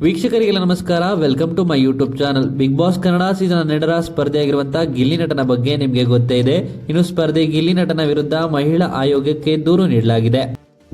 ವೀಕ್ಷಕರಿಗೆಲ್ಲ ನಮಸ್ಕಾರ. Welcome to my YouTube channel. Bigg Boss Kannada season 12ರ ಸ್ಪರ್ಧೆಯಾಗಿರುವಂತಹ ಗಿಲ್ಲಿ ನಟನ ಬಗ್ಗೆ ನಿಮಗೆ ಗೊತ್ತೇ ಇದೆ. ಇನ್ನು ಸ್ಪರ್ಧೆ ಗಿಲ್ಲಿ ನಟನ ವಿರುದ್ಧ ಮಹಿಳಾ ಆಯೋಗಕ್ಕೆ ದೂರು ನೀಡಲಾಗಿದೆ.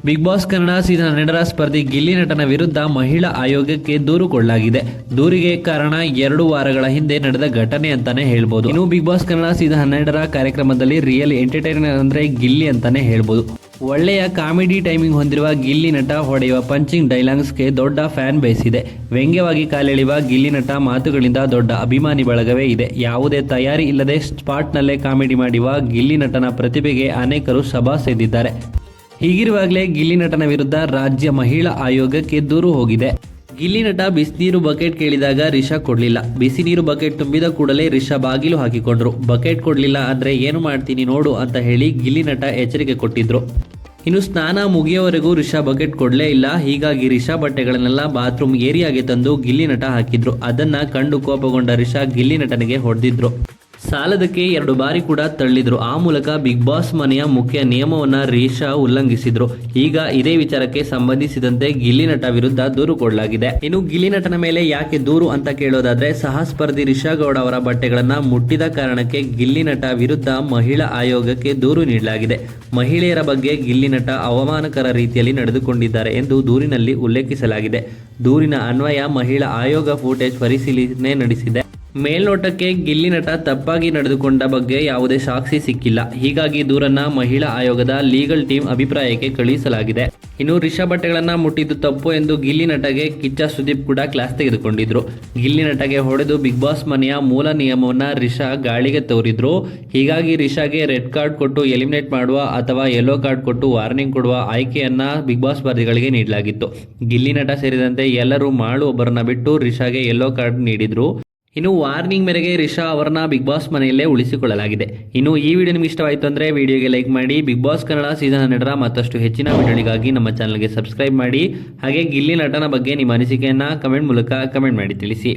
ಬಿಗ್ ಬಾಸ್ ಕನ್ನಡ ಸೀಸನ್ 12ರ ಸ್ಪರ್ಧಿ ಗಿಲ್ಲಿ ನಟನ ವಿರುದ್ಧ ಮಹಿಳಾ ಆಯೋಗಕ್ಕೆ ದೂರು ಕೊಡಲಾಗಿದೆ. ದೂರಿಗೆ ಕಾರಣ 2 ವಾರಗಳ ಹಿಂದೆ ನಡೆದ ಘಟನೆ ಅಂತಾನೆ ಹೇಳ್ಬೋದು. ಇನ್ನು ಬಿಗ್ ಬಾಸ್ ಕನ್ನಡ ಸೀಸನ್ 12ರ ಕಾರ್ಯಕ್ರಮದಲ್ಲಿ ರಿಯಲ್ ಎಂಟರ್ಟೈನರ್ ಅಂದ್ರೆ ಗಿಲ್ಲಿ ಅಂತಾನೆ ಹೇಳ್ಬೋದು. ಒಳ್ಳೆಯ ಕಾಮಿಡಿ ಟೈಮಿಂಗ್ ಹೊಂದಿರುವ ಗಿಲ್ಲಿ ನಟ ಹೊಡೆಯುವ ಪಂಚಿಂಗ್ ಡೈಲಾಗ್ಸ್ಗೆ ದೊಡ್ಡ ಫ್ಯಾನ್ ಬೇಸ್ ಇದೆ. ವ್ಯಂಗ್ಯವಾಗಿ ಕಾಲೆಳೆಯುವ ಗಿಲ್ಲಿ ನಟ ಮಾತುಗಳಿಂದ ದೊಡ್ಡ ಅಭಿಮಾನಿ ಬಳಗವೇ ಇದೆ. ಯಾವುದೇ ತಯಾರಿ ಇಲ್ಲದೆ ಸ್ಪಾಟ್ನಲ್ಲೇ ಕಾಮಿಡಿ ಮಾಡುವ ಗಿಲ್ಲಿ ನಟನ ಪ್ರತಿಭೆಗೆ ಅನೇಕರು ಶಬಾಸ್ ಎಂದಿದ್ದಾರೆ. ಹೀಗಿರುವಾಗಲೇ ಗಿಲ್ಲಿ ನಟನ ವಿರುದ್ಧ ರಾಜ್ಯ ಮಹಿಳಾ ಆಯೋಗಕ್ಕೆ ದೂರು ಹೋಗಿದೆ. ಗಿಲ್ಲಿ ನಟ ಬಿಸಿನೀರು ಬಕೆಟ್ ಕೇಳಿದಾಗ ರಿಷಾ ಕೊಡ್ಲಿಲ್ಲ. ಬಿಸಿ ನೀರು ಬಕೆಟ್ ತುಂಬಿದ ಕೂಡಲೇ ರಿಷಾ ಬಾಗಿಲು ಹಾಕಿಕೊಂಡ್ರು. ಬಕೆಟ್ ಕೊಡ್ಲಿಲ್ಲ ಅಂದ್ರೆ ಏನು ಮಾಡ್ತೀನಿ ನೋಡು ಅಂತ ಹೇಳಿ ಗಿಲ್ಲಿ ನಟ ಎಚ್ಚರಿಕೆ ಕೊಟ್ಟಿದ್ರು. ಇನ್ನು ಸ್ನಾನ ಮುಗಿಯೋವರೆಗೂ ರಿಷಾ ಬಕೆಟ್ ಕೊಡಲೇ ಇಲ್ಲ. ಹೀಗಾಗಿ ರಿಷಾ ಬಟ್ಟೆಗಳನ್ನೆಲ್ಲ ಬಾತ್ರೂಮ್ ಏರಿಯಾಗೆ ತಂದು ಗಿಲ್ಲಿ ನಟ ಹಾಕಿದ್ರು. ಅದನ್ನ ಕಂಡು ಕೋಪಗೊಂಡ ರಿಷಾ ಗಿಲ್ಲಿ ನಟನಿಗೆ ಹೊಡೆದಿದ್ರು. ಸಾಲದಕ್ಕೆ 2 ಬಾರಿ ಕೂಡ ತಳ್ಳಿದ್ರು. ಆ ಮೂಲಕ ಬಿಗ್ ಬಾಸ್ ಮನೆಯ ಮುಖ್ಯ ನಿಯಮವನ್ನ ರಿಷಾ ಉಲ್ಲಂಘಿಸಿದ್ರು. ಈಗ ಇದೇ ವಿಚಾರಕ್ಕೆ ಸಂಬಂಧಿಸಿದಂತೆ ಗಿಲ್ಲಿ ನಟ ವಿರುದ್ಧ ದೂರು ಕೊಡಲಾಗಿದೆ. ಇನ್ನು ಗಿಲ್ಲಿ ನಟನ ಮೇಲೆ ಯಾಕೆ ದೂರು ಅಂತ ಕೇಳೋದಾದ್ರೆ, ಸಹ ಸ್ಪರ್ಧಿ ರಿಷಾ ಗೌಡ ಅವರ ಬಟ್ಟೆಗಳನ್ನ ಮುಟ್ಟಿದ ಕಾರಣಕ್ಕೆ ಗಿಲ್ಲಿ ನಟ ವಿರುದ್ಧ ಮಹಿಳಾ ಆಯೋಗಕ್ಕೆ ದೂರು ನೀಡಲಾಗಿದೆ. ಮಹಿಳೆಯರ ಬಗ್ಗೆ ಗಿಲ್ಲಿ ನಟ ಅವಮಾನಕರ ರೀತಿಯಲ್ಲಿ ನಡೆದುಕೊಂಡಿದ್ದಾರೆ ಎಂದು ದೂರಿನಲ್ಲಿ ಉಲ್ಲೇಖಿಸಲಾಗಿದೆ. ದೂರಿನ ಅನ್ವಯ ಮಹಿಳಾ ಆಯೋಗ ಫುಟೇಜ್ ಪರಿಶೀಲನೆ ನಡೆಸಿದೆ. ಮೇಲ್ನೋಟಕ್ಕೆ ಗಿಲ್ಲಿ ನಟ ತಪ್ಪಾಗಿ ನಡೆದುಕೊಂಡ ಬಗ್ಗೆ ಯಾವುದೇ ಸಾಕ್ಷಿ ಸಿಕ್ಕಿಲ್ಲ. ಹೀಗಾಗಿ ದೂರನ್ನ ಮಹಿಳಾ ಆಯೋಗದ ಲೀಗಲ್ ಟೀಮ್ ಅಭಿಪ್ರಾಯಕ್ಕೆ ಕಳುಹಿಸಲಾಗಿದೆ. ಇನ್ನು ರಿಷಾ ಬಟ್ಟೆಗಳನ್ನ ಮುಟ್ಟಿದ್ದು ತಪ್ಪು ಎಂದು ಗಿಲ್ಲಿ ನಟಗೆ ಕಿಚ್ಚ ಸುದೀಪ್ ಕೂಡ ಕ್ಲಾಸ್ ತೆಗೆದುಕೊಂಡಿದ್ರು. ಗಿಲ್ಲಿ ನಟಗೆ ಹೊಡೆದು ಬಿಗ್ ಬಾಸ್ ಮನೆಯ ಮೂಲ ನಿಯಮವನ್ನ ರಿಷಾ ಗಾಳಿಗೆ ತೋರಿದ್ರು. ಹೀಗಾಗಿ ರಿಷಾಗೆ ರೆಡ್ ಕಾರ್ಡ್ ಕೊಟ್ಟು ಎಲಿಮಿನೇಟ್ ಮಾಡುವ ಅಥವಾ ಯೆಲ್ಲೋ ಕಾರ್ಡ್ ಕೊಟ್ಟು ವಾರ್ನಿಂಗ್ ಕೊಡುವ ಆಯ್ಕೆಯನ್ನ ಬಿಗ್ ಬಾಸ್ ಸ್ಪರ್ಧಿಗಳಿಗೆ ನೀಡಲಾಗಿತ್ತು. ಗಿಲ್ಲಿ ನಟ ಸೇರಿದಂತೆ ಎಲ್ಲರೂ ಮಾಳು ಒಬ್ಬರನ್ನ ಬಿಟ್ಟು ರಿಷಾಗೆ ಯೆಲ್ಲೋ ಕಾರ್ಡ್ ನೀಡಿದ್ರು. ಇನ್ನು ವಾರ್ನಿಂಗ್ ಮೇರೆಗೆ ರಿಷಾ ಅವರನ್ನ ಬಿಗ್ ಬಾಸ್ ಮನೆಯಲ್ಲೇ ಉಳಿಸಿಕೊಳ್ಳಲಾಗಿದೆ. ಇನ್ನು ಈ ವಿಡಿಯೋ ನಿಮಗೆ ಇಷ್ಟವಾಯಿತು ಅಂದ್ರೆ ವಿಡಿಯೋಗೆ ಲೈಕ್ ಮಾಡಿ. ಬಿಗ್ ಬಾಸ್ ಕನ್ನಡ ಸೀಸನ್ 12ರ ಮತ್ತಷ್ಟು ಹೆಚ್ಚಿನ ವಿಡಿಯೋಗಳಿಗಾಗಿ ನಮ್ಮ ಚಾನಲ್ಗೆ ಸಬ್ಸ್ಕ್ರೈಬ್ ಮಾಡಿ. ಹಾಗೆ ಗಿಲ್ಲಿ ನಟನ ಬಗ್ಗೆ ನಿಮ್ಮ ಅನಿಸಿಕೆಯನ್ನ ಕಮೆಂಟ್ ಮೂಲಕ ಕಮೆಂಟ್ ಮಾಡಿ ತಿಳಿಸಿ.